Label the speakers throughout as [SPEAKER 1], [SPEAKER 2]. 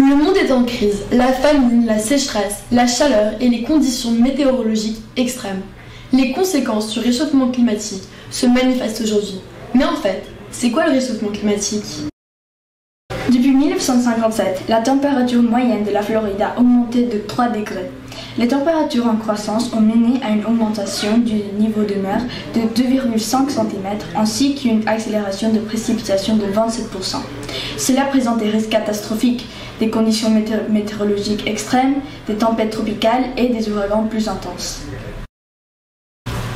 [SPEAKER 1] Le monde est en crise, la famine, la sécheresse, la chaleur et les conditions météorologiques extrêmes. Les conséquences du réchauffement climatique se manifestent aujourd'hui. Mais en fait, c'est quoi le réchauffement climatique ?
[SPEAKER 2] Depuis 1957, la température moyenne de la Floride a augmenté de 3 degrés. Les températures en croissance ont mené à une augmentation du niveau de mer de 2,5 cm ainsi qu'une accélération de précipitations de 27%. Cela présente des risques catastrophiques, des conditions météorologiques extrêmes, des tempêtes tropicales et des ouragans plus intenses.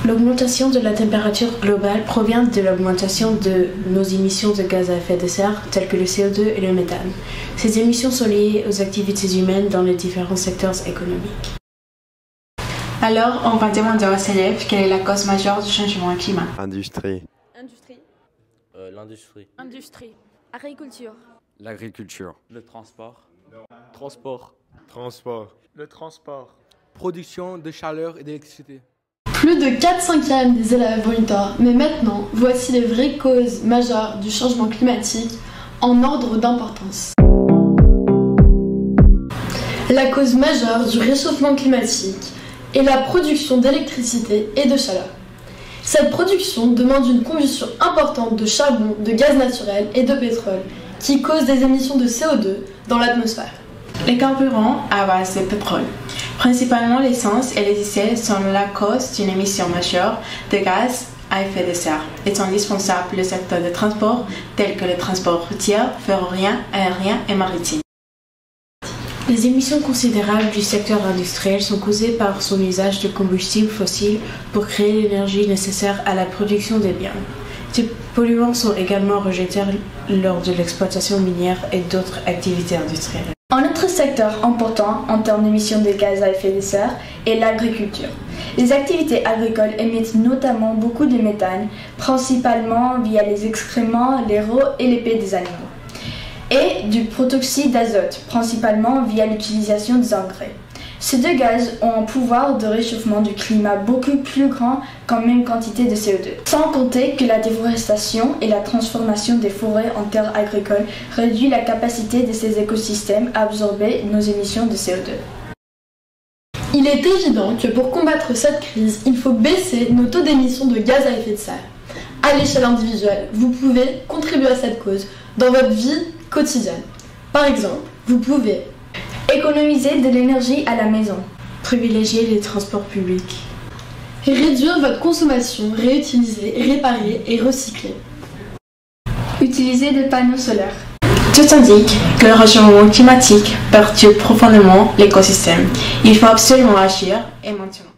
[SPEAKER 3] L'augmentation de la température globale provient de l'augmentation de nos émissions de gaz à effet de serre, telles que le CO2 et le méthane. Ces émissions sont liées aux activités humaines dans les différents secteurs économiques.
[SPEAKER 4] Alors, on va demander aux élèves quelle est la cause majeure du changement climatique.
[SPEAKER 5] Industrie.
[SPEAKER 6] L'industrie.
[SPEAKER 7] Industrie. Agriculture.
[SPEAKER 6] L'agriculture.
[SPEAKER 8] Le transport.
[SPEAKER 6] Transport.
[SPEAKER 5] Transport.
[SPEAKER 8] Le transport.
[SPEAKER 9] Production de chaleur et d'électricité.
[SPEAKER 1] Plus de 4/5 des élèves vont y tort, mais maintenant, voici les vraies causes majeures du changement climatique en ordre d'importance. La cause majeure du réchauffement climatique est la production d'électricité et de chaleur. Cette production demande une combustion importante de charbon, de gaz naturel et de pétrole, qui cause des émissions de CO2 dans l'atmosphère.
[SPEAKER 4] Les carburants à base de pétrole, principalement l'essence et les diesels, sont la cause d'une émission majeure de gaz à effet de serre. Est indispensable le secteur de transport, tel que le transport routier, ferroviaire, aérien et maritime.
[SPEAKER 3] Les émissions considérables du secteur industriel sont causées par son usage de combustibles fossiles pour créer l'énergie nécessaire à la production des biens. Ces polluants sont également rejetés lors de l'exploitation minière et d'autres activités industrielles.
[SPEAKER 2] Un autre secteur important en termes d'émissions de gaz à effet de serre est l'agriculture. Les activités agricoles émettent notamment beaucoup de méthane, principalement via les excréments, les rots et les pets des animaux, et du protoxyde d'azote, principalement via l'utilisation des engrais. Ces deux gaz ont un pouvoir de réchauffement du climat beaucoup plus grand qu'en même quantité de CO2. Sans compter que la déforestation et la transformation des forêts en terres agricoles réduit la capacité de ces écosystèmes à absorber nos émissions de CO2.
[SPEAKER 1] Il est évident que pour combattre cette crise, il faut baisser nos taux d'émissions de gaz à effet de serre. À l'échelle individuelle, vous pouvez contribuer à cette cause dans votre vie quotidienne. Par exemple, vous pouvez
[SPEAKER 2] économiser de l'énergie à la maison,
[SPEAKER 3] privilégier les transports publics,
[SPEAKER 1] réduire votre consommation, réutiliser, réparer et recycler,
[SPEAKER 2] utiliser des panneaux solaires.
[SPEAKER 4] Tout indique que le réchauffement climatique perturbe profondément l'écosystème. Il faut absolument agir et maintenant.